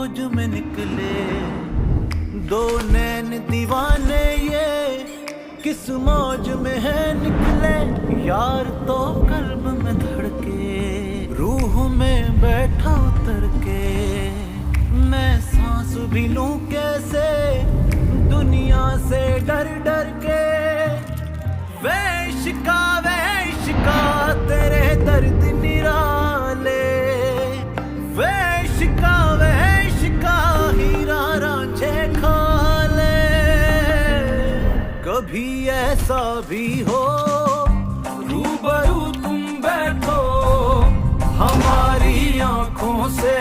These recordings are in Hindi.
मौज में निकले, दो नैन दीवाने ये किस मौज में है निकले। यार तो कल्ब में धड़के, रूह में बैठा उतर के, मैं सांस भी लूं कैसे दुनिया से डर डर के। वे इश्का तेरे दर्द निराले, वे इश्का हीरा रांझे खा ले। कभी ऐसा भी हो रूबरू तुम बैठो, हमारी आंखों से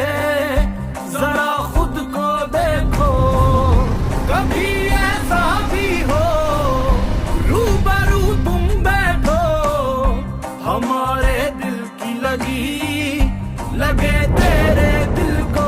जरा खुद को देखो। कभी ऐसा भी हो रूबरू तुम बैठो, हमारे दिल की लगे तेरे दिल को।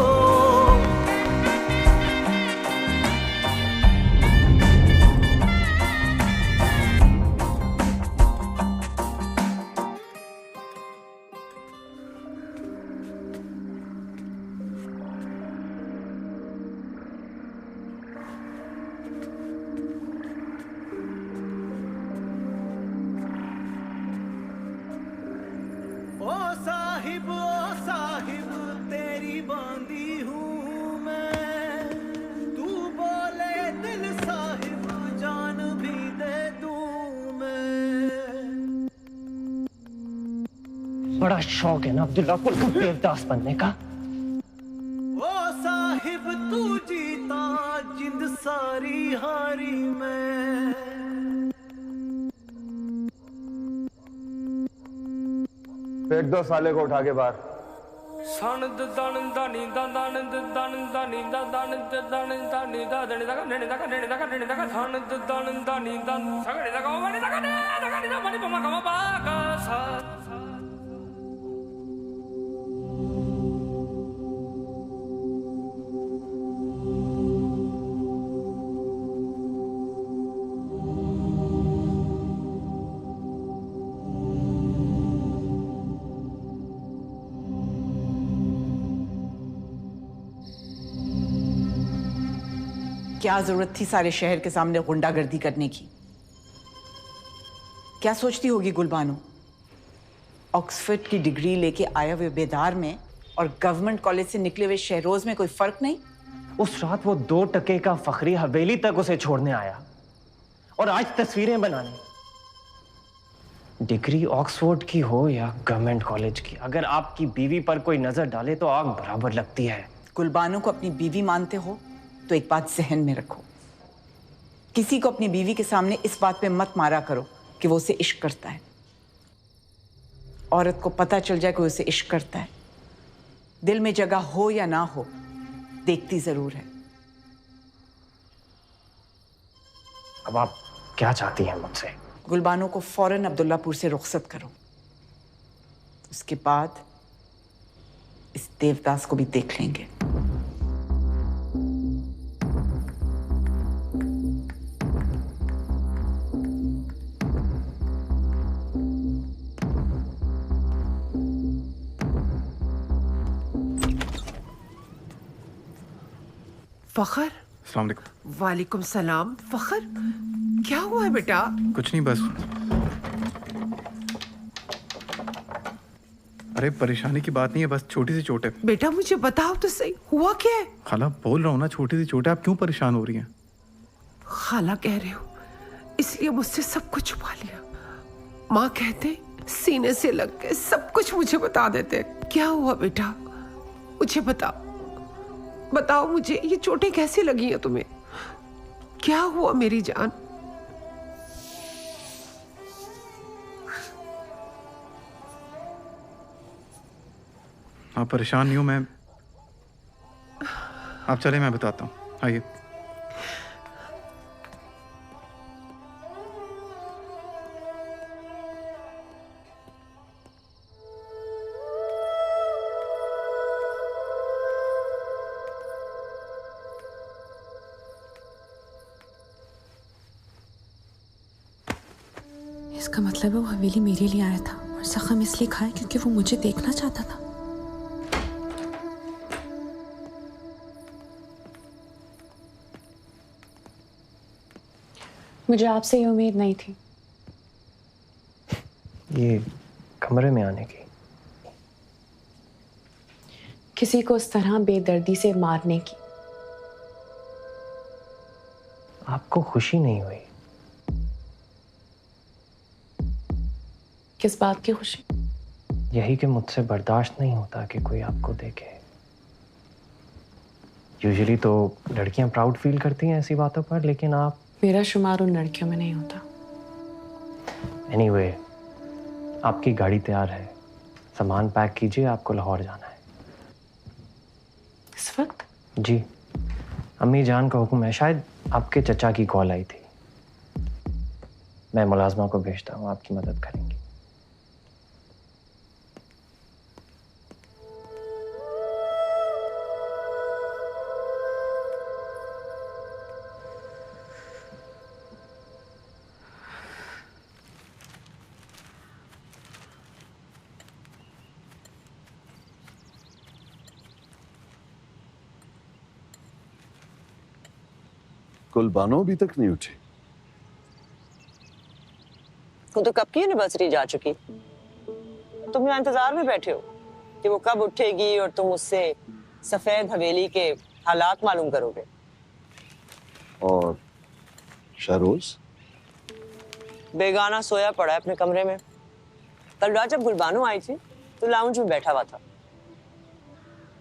ओ साहिब तेरी बांधी हूँ मैं, तू बोले दिल साहिब जान भी दे दूँ मैं। बड़ा शौक है ना अब्दुल्ला को देवदास बनने का। ओ साहिब तू जीता जिंद सारी हारी मैं। फेंक दो साले को उठा के बाहर। क्या जरूरत थी सारे शहर के सामने गुंडागर्दी करने की? क्या सोचती होगी गुलबानो? ऑक्सफोर्ड की डिग्री लेके आया हुए बेदार में और गवर्नमेंट कॉलेज से निकले हुए शहरोज में कोई फर्क नहीं? उस रात वो 2 टके का फखरी हवेली तक उसे छोड़ने आया और आज तस्वीरें बनाने। डिग्री ऑक्सफोर्ड की हो या गवर्नमेंट कॉलेज की, अगर आपकी बीवी पर कोई नजर डाले तो आग बराबर लगती है। गुलबानो को अपनी बीवी मानते हो तो एक बात जहन में रखो, किसी को अपनी बीवी के सामने इस बात पे मत मारा करो कि वो उसे इश्क करता है। औरत को पता चल जाए कि उसे इश्क करता है, दिल में जगह हो या ना हो, देखती जरूर है। अब आप क्या चाहती हैं मुझसे? गुलबानो को फौरन अब्दुल्लापुर से रुखसत करो, उसके बाद इस देवदास को भी देख लेंगे। फखर। अस्सलाम वालेकुम। वालेकुम सलाम। फखर क्या हुआ है बेटा? कुछ नहीं, बस अरे परेशानी की बात नहीं है, बस छोटी सी चोट है। बेटा मुझे बताओ तो सही, हुआ क्या है? खाला बोल रहा हूँ ना, छोटी सी चोट है, आप क्यों परेशान हो रही हैं? खाला कह रहे हो इसलिए मुझसे सब कुछ छुपा लिया। माँ कहते सीने से लग के सब कुछ मुझे बता देते। क्या हुआ बेटा मुझे बताओ, बताओ मुझे, ये चोटें कैसी लगी हैं तुम्हें? क्या हुआ मेरी जान? आप परेशान नहीं हो, मैं आप चले, मैं बताता हूँ, आइए। इसका मतलब है वो हवेली मेरे लिए आया था और जख्म इसलिए खाया क्योंकि वो मुझे देखना चाहता था। मुझे आपसे ये उम्मीद नहीं थी। ये कमरे में आने की। किसी को उस तरह बेदर्दी से मारने की। आपको खुशी नहीं हुई? किस बात की खुशी? यही कि मुझसे बर्दाश्त नहीं होता कि कोई आपको देखे। यूजुअली तो लड़कियां प्राउड फील करती हैं ऐसी बातों पर, लेकिन आप। मेरा शुमार उन लड़कियों में नहीं होता। एनीवे, आपकी गाड़ी तैयार है, सामान पैक कीजिए, आपको लाहौर जाना है। इस वक्त? जी, अम्मी जान का हुक्म है। शायद आपके चचा की कॉल आई थी। मैं मुलाजमा को भेजता हूँ, आपकी मदद करेंगी। गुलबानो अभी तक नहीं उठी। वो तो कब की यूनिवर्सिटी जा चुकी। तुम यहाँ इंतजार में बैठे हो कि वो कब उठेगी और तुम उससे सफेद हवेली के हालात मालूम करोगे। और शहरोज बेगाना सोया पड़ा है अपने कमरे में। कल रात जब गुलबानो आई थी तो लाउंज में बैठा हुआ था,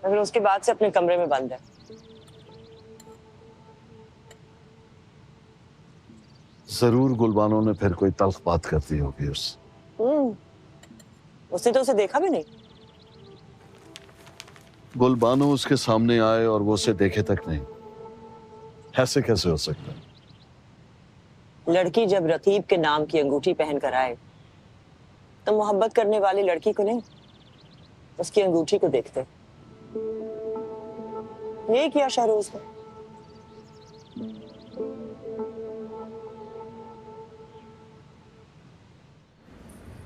मगर उसके बाद से अपने कमरे में बंद है। जरूर गुलबानो ने फिर कोई तल्ख बात कर दी होगी उसने तो उसे देखा भी नहीं। गुलबानो उसके सामने आए और वो उसे देखे तक नहीं, ऐसे कैसे हो सकता है? लड़की जब रकीब के नाम की अंगूठी पहन कर आए तो मोहब्बत करने वाली लड़की को नहीं, उसकी अंगूठी को देखते। ये किया शहरोज ने।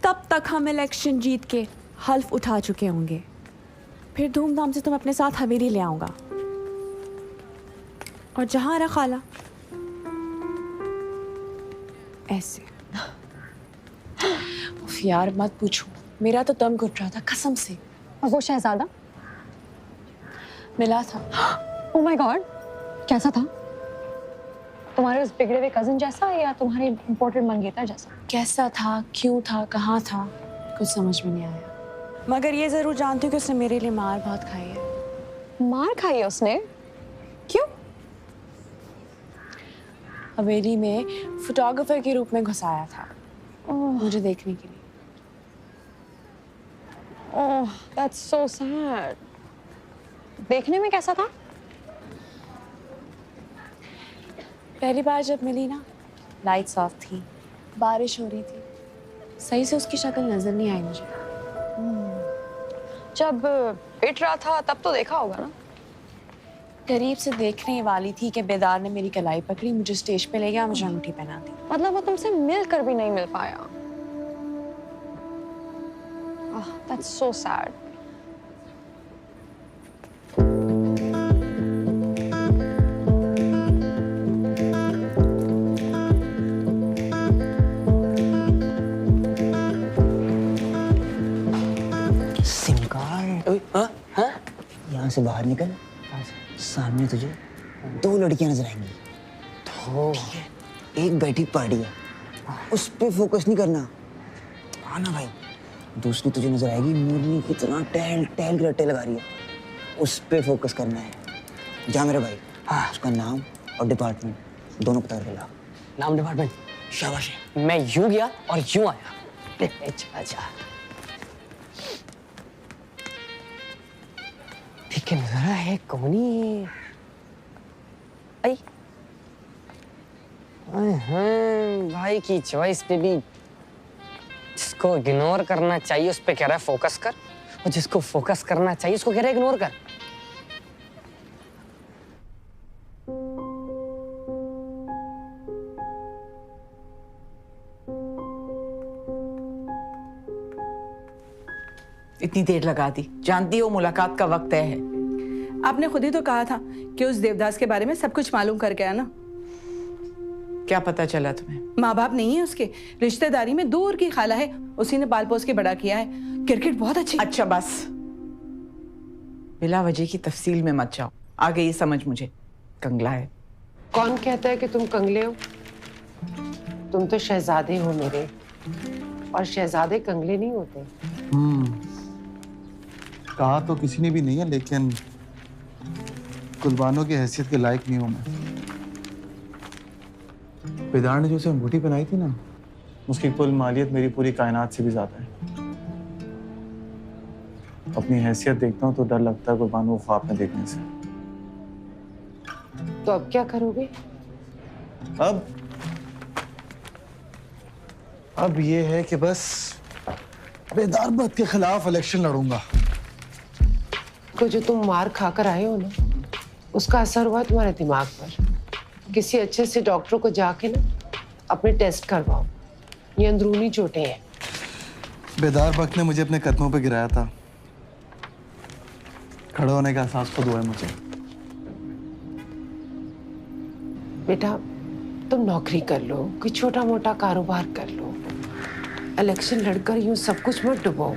तब तक हम इलेक्शन जीत के हल्फ उठा चुके होंगे, फिर धूमधाम से तुम अपने साथ हवेली ले आऊंगा। और जहां रहा खाला ऐसे। उफ यार मत पूछो, मेरा तो दम घुट रहा था कसम से। और वो शहजादा मिला था। ओह माय गॉड, कैसा था? तुम्हारे उस बिगड़े हुए कजिन जैसा या तुम्हारे इम्पोर्टेड मंगेतर जैसा? कैसा था, क्यों था, कहाँ था, कुछ समझ में नहीं आया। मगर ये जरूर जानती हूँ कि उसने मेरे लिए मार बहुत खाई है। मार खाई है उसने? क्यों? हवेली में फोटोग्राफर के रूप में घुसाया था मुझे देखने के लिए। Oh that's so sad. देखने में कैसा था? पहली बार जब मिली ना, लाइट्स ऑफ थी, बारिश हो रही थी, सही से उसकी शक्ल नजर नहीं आई मुझे। जब पिट रहा था तब तो देखा होगा ना? करीब से देखने ही वाली थी कि बेदार ने मेरी कलाई पकड़ी, मुझे स्टेज पे ले गया, मुझे अंगूठी पहना दी। मतलब वो तुमसे मिलकर भी नहीं मिल पाया? That's so sad. यहाँ से बाहर निकल, सामने तुझे 2 लड़कियां नजर आएंगी। तो ठीक है, एक बैठी पार्टी है, उस पे फोकस नहीं करना। आना भाई। दूसरी तुझे नजर आएगी मुरली की तरह टहल टहल के रट्टे लगा रही है, उस पे फोकस करना है। जा मेरे भाई। हाँ, उसका नाम और डिपार्टमेंट दोनों पता कर ला। नाम डिपार्टमेंट? शाबाश है। मैं यूं गया और यूं आया। अच्छा ठीक है, नजरा है कौन ही? आई भाई की चॉइस पे भी जिसको इग्नोर करना चाहिए उस पे कह रहा है फोकस कर, और जिसको फोकस करना चाहिए उसको कह रहा है इग्नोर कर। इतनी देर लगा दी, जानती हो मुलाकात का वक्त है। आपने खुद ही तो कहा था कि उस देवदास के बारे में सब कुछ मालूम करके आना। क्या पता चला तुम्हें? माँ बाप नहीं है उसके, रिश्तेदारी में दूर की खाला है, उसी ने पाल पोस के बड़ा किया है। क्रिकेट बहुत अच्छी। अच्छा बस, बिला वजह की तफसील में मत जाओ, आगे ये समझ मुझे कंगला है। कौन कहता है कि तुम कंगले हो? तुम तो शहजादे हो मेरे, और शहजादे कंगले नहीं होते। कहा तो किसी ने भी नहीं है, लेकिन कुर्बानों की हैसियत के लायक नहीं हूं मैं। बेदार ने जो उसे अंगूठी पहनाई थी ना, उसकी कुल मालियत मेरी पूरी कायनात से भी ज्यादा है। अपनी हैसियत देखता हूँ तो डर लगता है कुर्बानों को ख्वाब में देखने से। तो अब क्या करोगे? अब ये है कि बस बेदार बद के खिलाफ इलेक्शन लड़ूंगा। तो जो तुम मार खाकर आए हो ना, उसका असर हुआ तुम्हारे दिमाग पर। किसी अच्छे से डॉक्टर को जाके ना अपने टेस्ट करवाओ, ये अंदरूनी चोटें हैं। बेदार बख्त ने मुझे अपने कदमों पे गिराया था, खड़े होने का एहसास खुद हुआ है मुझे। बेटा तुम नौकरी कर लो, कोई छोटा मोटा कारोबार कर लो, इलेक्शन लड़कर यूं सब कुछ मत डुबो।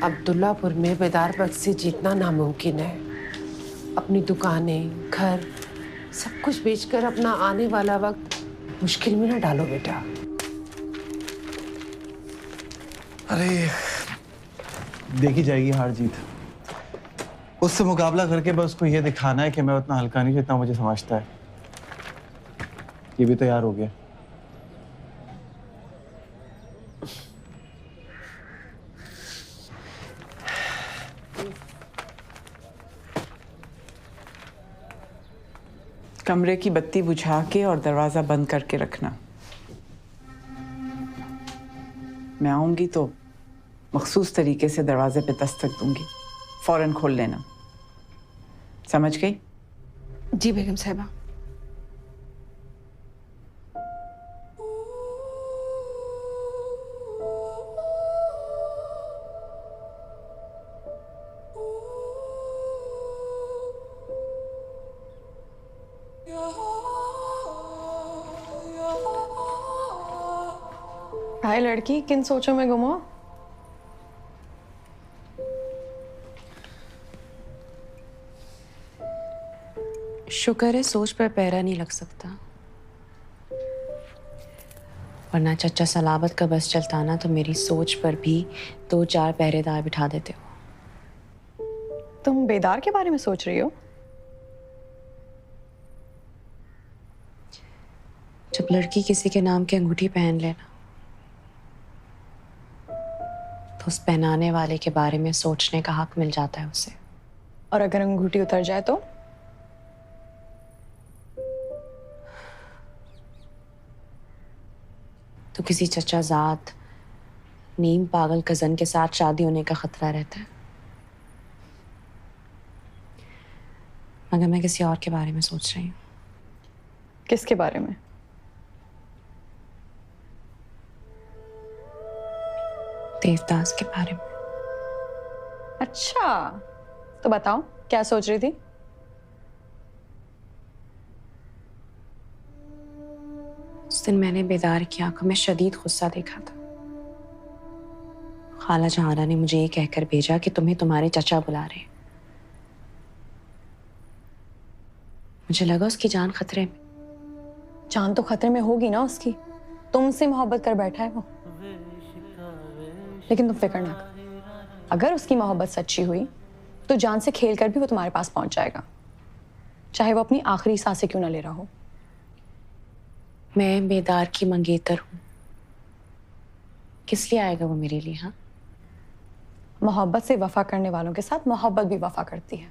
अब्दुल्लापुर में बेदार बख्त से जीतना नामुमकिन है। अपनी दुकानें, घर, सब कुछ बेचकर अपना आने वाला वक्त मुश्किल में ना डालो बेटा। अरे देखी जाएगी हार जीत, उससे मुकाबला करके बस उसको ये दिखाना है कि मैं उतना हल्का नहीं जितना मुझे समझता है। ये भी तैयार हो गया। कमरे की बत्ती बुझा के और दरवाजा बंद करके रखना। मैं आऊंगी तो मखसूस तरीके से दरवाजे पे दस्तक दूंगी, फौरन खोल लेना। समझ गई? जी बेगम साहिबा। हाय लड़की, किन सोचों में गुम हो? शुक्र है सोच पर पहरा नहीं लग सकता, वरना चचा सलाबत का बस चलता ना तो मेरी सोच पर भी 2-4 पहरेदार बिठा देते हो। तुम बेदार के बारे में सोच रही हो? जब लड़की किसी के नाम की अंगूठी पहन लेना तो उस पहनाने वाले के बारे में सोचने का हक मिल जाता है उसे। और अगर अंगूठी उतर जाए तो? तो किसी चचाजाद नीम पागल कजन के साथ शादी होने का खतरा रहता है। मगर मैं किसी और के बारे में सोच रही हूँ। किसके बारे में? देवदास के बारे में। अच्छा, तो बताओ क्या सोच रही थी? उस दिन मैंने बेदार की आंखों में शदीद गुस्सा देखा था। खाला जहाना ने मुझे ये कहकर भेजा कि तुम्हें तुम्हारे चचा बुला रहे हैं। मुझे लगा उसकी जान खतरे में। जान तो खतरे में होगी ना उसकी, तुमसे मोहब्बत कर बैठा है वो। लेकिन तुम फिक्र ना कर, अगर उसकी मोहब्बत सच्ची हुई तो जान से खेल कर भी वो तुम्हारे पास पहुंच जाएगा, चाहे वो अपनी आखिरी सांसें क्यों ना ले रहा हो। मैं बेदार की मंगेतर हूं, किस लिए आएगा वो मेरे लिए? हाँ, मोहब्बत से वफा करने वालों के साथ मोहब्बत भी वफा करती है।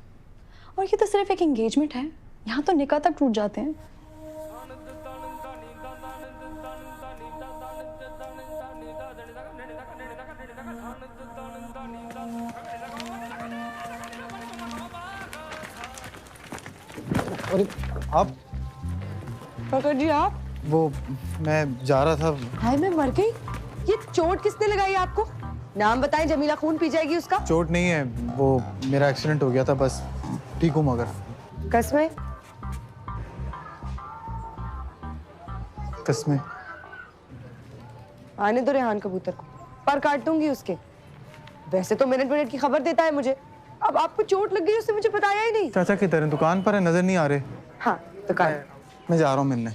और ये तो सिर्फ एक एंगेजमेंट है, यहाँ तो निकाह तक टूट जाते हैं। अरे आप? प्रकट जी आप? वो मैं जा रहा था। हाय मैं मर गई। ये चोट किसने लगाई आपको? नाम बताएं, जमीला खून पी जाएगी उसका। चोट नहीं है, वो मेरा एक्सीडेंट हो गया था, बस ठीक हूँ। मगर कसमें? कस्में। आने दो रेहान कबूतर को, पर काट दूंगी उसके। वैसे तो मिनट मिनट की खबर देता है मुझे। अब आपको चोट लग गई, उसने मुझे बताया ही नहीं। चाचा किधर है? दुकान पर है, नजर नहीं आ रहे। हाँ दुकान। मैं जा रहा हूँ मिलने।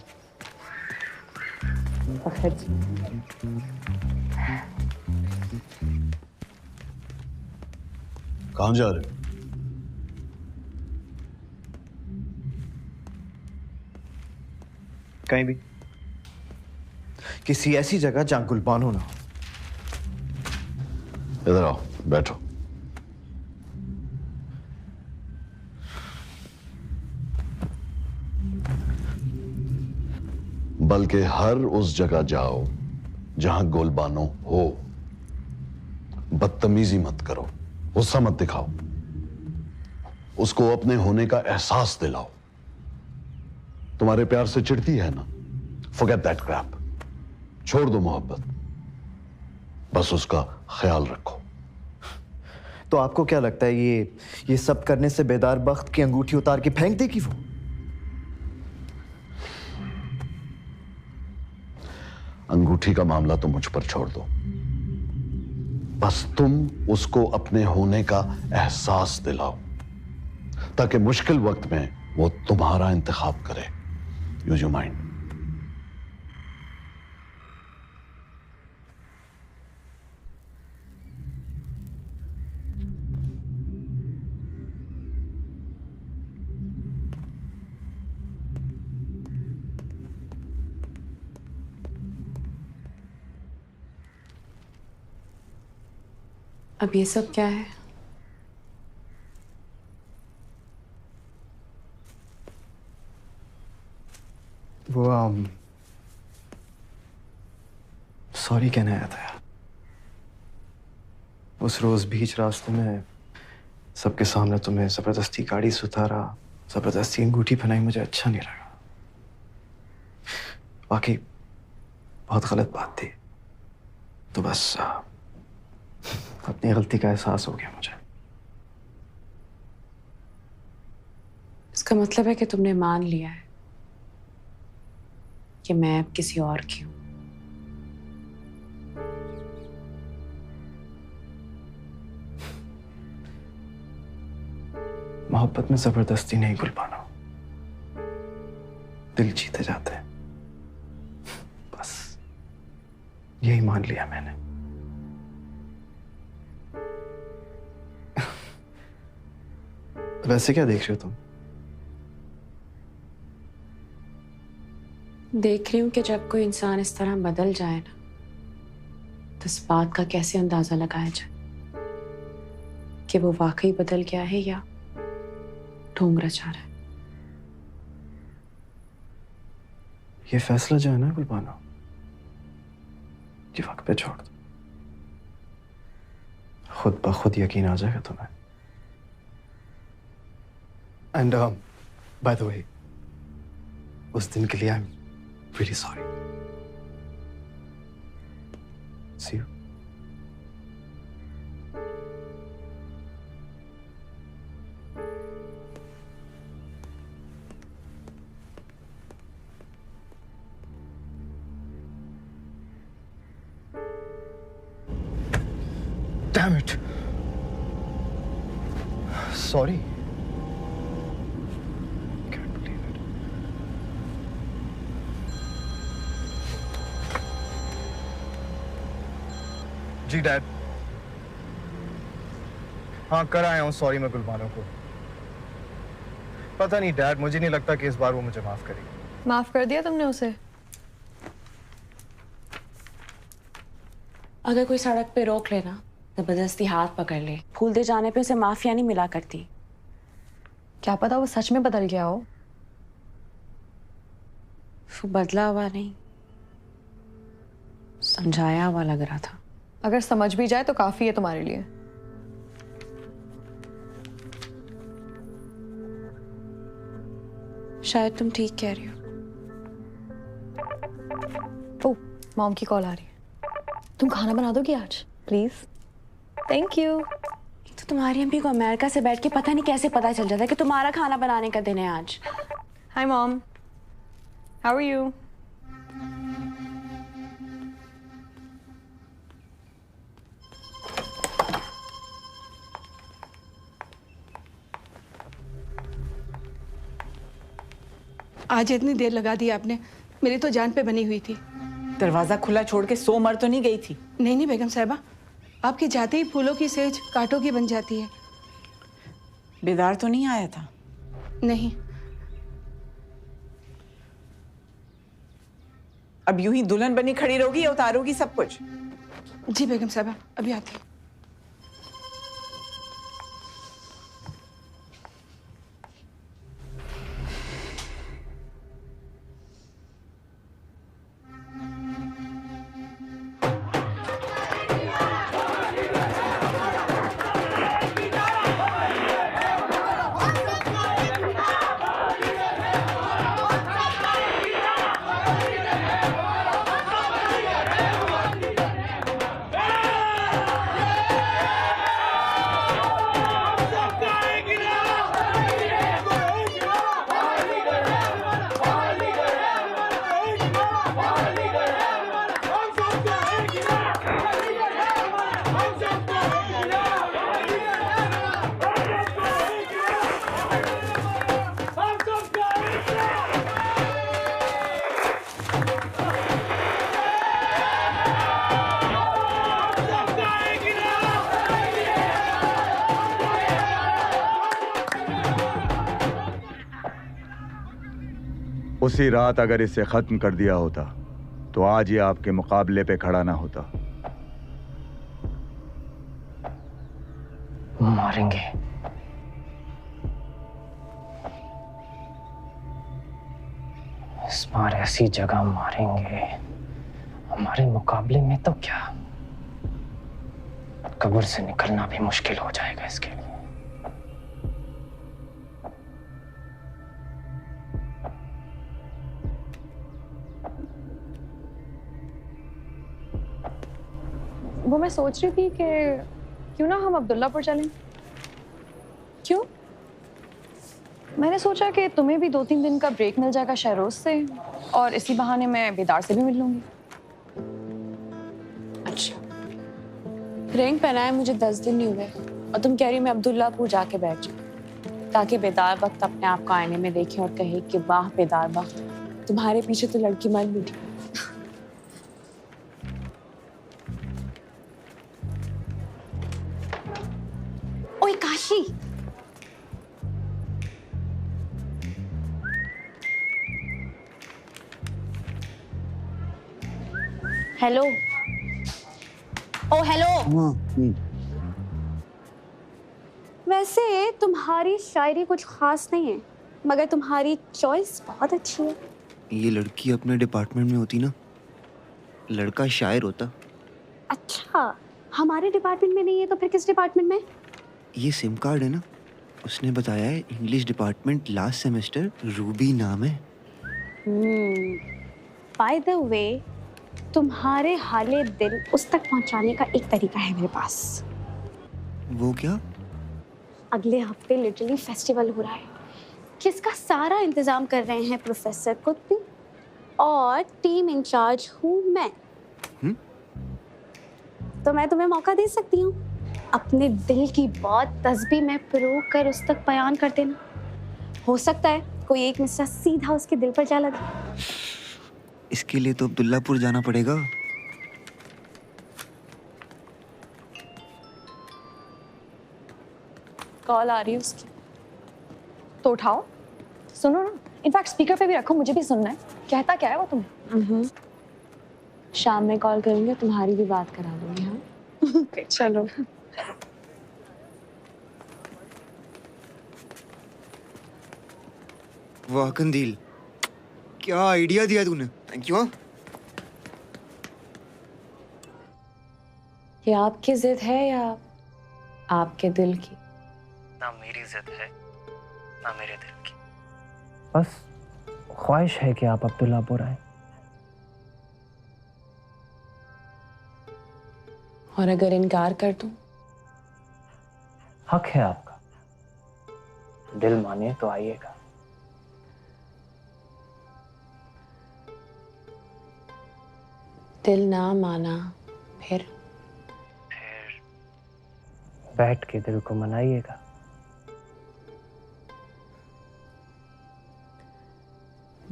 कहाँ जा रहे हो? कहीं भी, किसी ऐसी जगह जहां गुलबानो ना हो। इधर आओ, बैठो। बल्कि हर उस जगह जाओ जहां गुलबानो हो। बदतमीजी मत करो, गुस्सा मत दिखाओ, उसको अपने होने का एहसास दिलाओ। तुम्हारे प्यार से चिढ़ती है ना, फॉरगेट दैट क्रैप। छोड़ दो मोहब्बत, बस उसका ख्याल रखो। तो आपको क्या लगता है ये सब करने से बेदार बख्त की अंगूठी उतार के फेंक देगी वो? अंगूठी का मामला तो मुझ पर छोड़ दो, बस तुम उसको अपने होने का एहसास दिलाओ ताकि मुश्किल वक्त में वो तुम्हारा इंतखाब करे। Use your mind. अब ये सब क्या है? वो सॉरी कहने आया था यार। उस रोज बीच रास्ते में सबके सामने तुम्हें जबरदस्ती गाड़ी से उतारा, जबरदस्ती अंगूठी पहनाई, मुझे अच्छा नहीं लगा। वाकई बहुत गलत बात थी। तो बस अपनी गलती का एहसास हो गया मुझे। इसका मतलब है कि तुमने मान लिया है कि मैं अब किसी और की हूं। मोहब्बत में जबरदस्ती नहीं गुलबानो, दिल जीते जाते हैं। बस यही मान लिया मैंने। वैसे क्या देख रहे हो तुम? देख रही हूं कि जब कोई इंसान इस तरह बदल जाए ना, तो इस बात का कैसे अंदाजा लगाया जाए कि वो वाकई बदल गया है या ढोंग रचा रहा है। ये फैसला जो है ना गुलबानो, ये वक्त पे छोड़ दो। खुद ब खुद यकीन आ जाएगा तुम्हें। एंड बाय द वे, उस दिन के लिए I am really sorry. See you. Damn it. Sorry. Can't believe it. जी डैड। हाँ कर आया हूँ सॉरी मैं गुलबानो को। पता नहीं डैड, मुझे नहीं लगता कि इस बार वो मुझे माफ करेगी। माफ कर दिया तुमने उसे? अगर कोई सड़क पे रोक लेना, जबरदस्ती हाथ पकड़ ले, फूल दे जाने पे उसे माफिया नहीं मिला करती। क्या पता वो सच में बदल गया हो। वो बदला हुआ नहीं, समझाया हुआ लग रहा था। अगर समझ भी जाए तो काफी है तुम्हारे लिए। शायद तुम ठीक कह रही हो। ओह, मॉम की कॉल आ रही है। तुम खाना बना दोगी आज प्लीज? Thank you. तो तुम्हारी अम्मी को अमेरिका से बैठ के पता नहीं कैसे पता चल जाता है कि तुम्हारा खाना बनाने का दिन है आज। Hi mom, how are you? आज इतनी देर लगा दी आपने, मेरी तो जान पे बनी हुई थी। दरवाजा खुला छोड़ के 100 मर तो नहीं गई थी? नहीं नहीं बेगम साहिबा, आपके जाते ही फूलों की सेज कांटों की बन जाती है। बेदार तो नहीं आया था? नहीं। अब यूं ही दुल्हन बनी खड़ी रहोगी या उतारोगी सब कुछ? जी बेगम साहिबा, अभी आती हूँ। उसी रात अगर इसे खत्म कर दिया होता तो आज ये आपके मुकाबले पे खड़ा ना होता। मारेंगे। इस बार ऐसी जगह मारेंगे, हमारे मुकाबले में तो क्या, कब्र से निकलना भी मुश्किल हो जाएगा इसके लिए। वो मैं सोच रही थी कि क्यों ना हम अब्दुल्लापुर चलें। क्यों? मैंने सोचा कि तुम्हें भी 2-3 दिन का ब्रेक मिल जाएगा शहरोज से, और इसी बहाने मैं बेदार से भी मिल लूंगी। अच्छा, रिंग पहनाए मुझे 10 दिन नहीं हुए और तुम कह रही मैं अब्दुल्लापुर जाके बैठ जाऊं ताकि बेदार वक्त अपने आप को आईने में देखे और कहे कि वाह बेदार वाह, तुम्हारे पीछे तो लड़की मर मिटी। ओए काशी, हेलो। ओ हेलो। वैसे तुम्हारी शायरी कुछ खास नहीं है, मगर तुम्हारी चॉइस बहुत अच्छी है। ये लड़की अपने डिपार्टमेंट में होती ना, लड़का शायर होता। अच्छा, हमारे डिपार्टमेंट में नहीं है तो फिर किस डिपार्टमेंट में? ये सिम कार्ड है ना, उसने बताया है English department last semester, Ruby नाम है। बाय द वे, तुम्हारे हाले दिल उस तक पहुंचाने का एक तरीका है मेरे पास। वो क्या? अगले हफ्ते लिटरली फेस्टिवल हो रहा है जिसका सारा इंतजाम कर रहे हैं प्रोफेसर कुतबी, और टीम इंचार्ज हूँ मैं। तो मैं तुम्हें मौका दे सकती हूँ, अपने दिल की बात तस्बीह में पिरो कर उस तक बयान कर देना। हो सकता है कोई एक मिसरा सीधा उसके दिल पर जा लगे। इसके लिए तो अब्दुल्लापुर जाना पड़ेगा। कॉल आ रही है उसकी, तो उठाओ, सुनो ना। इनफैक्ट स्पीकर पे भी रखो, मुझे भी सुनना है। कहता क्या है वो तुम्हें? शाम में कॉल करूंगी, तुम्हारी भी बात करा दूंगी। हाँ चलो। वाह कंदील, क्या आइडिया दिया तूने, थैंक यू। ये आपकी जिद है या आपके दिल की? ना मेरी जिद है ना मेरे दिल की, बस ख्वाहिश है कि आप अब्दुल्लापुर आए। और अगर इनकार कर दूं? हक है आपका, दिल माने तो आइएगा। दिल ना माना फिर बैठ के दिल को मनाइएगा।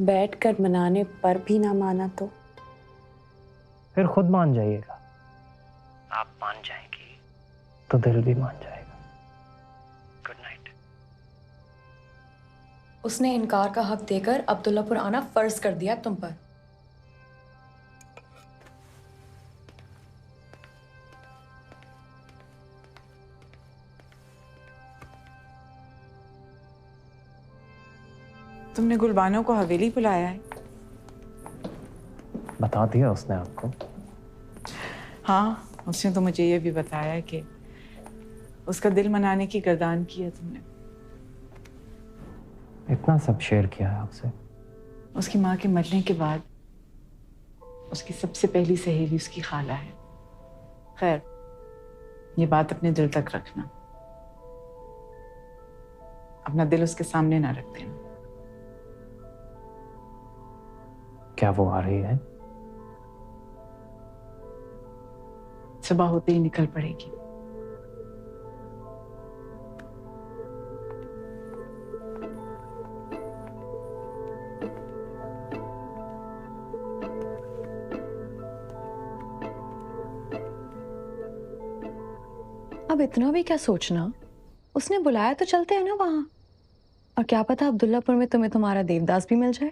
बैठकर मनाने पर भी ना माना तो फिर खुद मान जाइएगा। आप मान जाएंगी तो दिल भी मान जाएगा। Good night. उसने इनकार का हक देकर अब्दुल्लापुर आना फर्ज कर दिया तुम पर। तुमने गुलबानो को हवेली बुलाया है? बता दिया उसने आपको? हाँ, उसने तो मुझे ये भी बताया कि उसका दिल मनाने की गर्दान की है तुमने। इतना सब शेयर किया है आपसे? उसकी माँ के मरने के बाद उसकी सबसे पहली सहेली उसकी खाला है। खैर, ये बात अपने दिल तक रखना, अपना दिल उसके सामने ना रख देना। क्या वो आ रही है? सुबह होते ही निकल पड़ेगी। अब इतना भी क्या सोचना, उसने बुलाया तो चलते हैं ना वहां। और क्या पता अब्दुल्लापुर में तुम्हें तुम्हारा देवदास भी मिल जाए।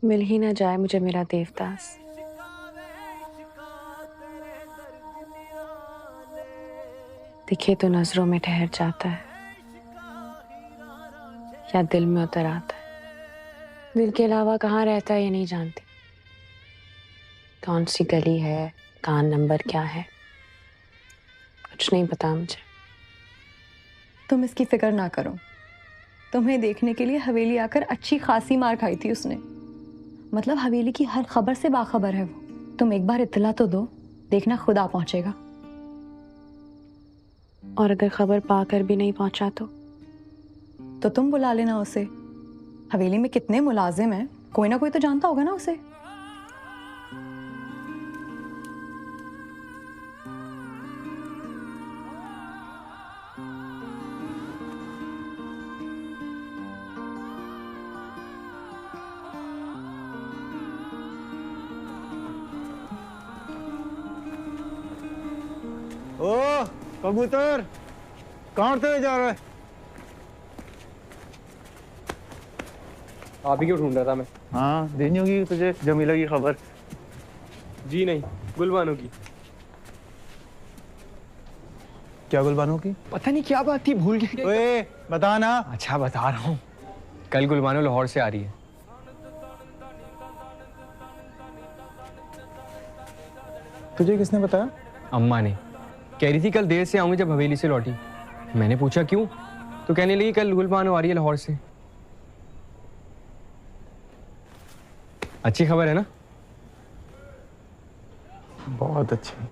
मिल ही ना जाए मुझे मेरा देवदास। दिखे तो नजरों में ठहर जाता है या दिल में उतर आता है। दिल के अलावा कहाँ रहता है ये नहीं जानती। कौन सी गली है, कहाँ नंबर क्या है, कुछ नहीं पता मुझे। तुम इसकी फिक्र ना करो। तुम्हें देखने के लिए हवेली आकर अच्छी खासी मार खाई थी उसने। मतलब हवेली की हर खबर से बाखबर है वो। तुम एक बार इत्तला तो दो, देखना खुद आ पहुंचेगा। और अगर खबर पाकर भी नहीं पहुंचा तो तुम बुला लेना उसे। हवेली में कितने मुलाजिम हैं, कोई ना कोई तो जानता होगा ना उसे। ओ कबूतर, कहाँ उड़ते हुए जा रहा है? आप ही क्यों ढूंढ रहा था मैं? हाँ, देनी होगी तुझे जमीला की खबर। जी नहीं, गुलबानो की। क्या गुलबानो की? पता नहीं क्या बात थी, भूल गया। ओए बता ना। अच्छा बता रहा हूँ, कल गुलबानो लाहौर से आ रही है। तुझे किसने बताया? अम्मा ने। कह रही थी कल देर से आऊंगी जब हवेली से लौटी। मैंने पूछा क्यों, तो कहने लगी कल गुलबानो आ रही है लाहौर से। अच्छी खबर है ना? बहुत अच्छी।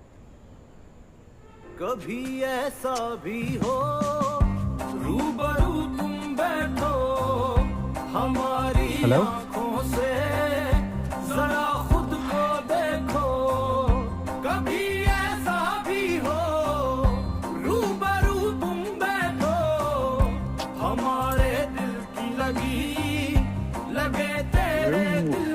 कभी ऐसा भी हो रूबरू तुम बैठो हमारी आंखों से, जरा खुद को देखो। कभी ऐसा भी हो रूबरू तुम बैठो हमारे दिल की लगी लगे तेरे दिल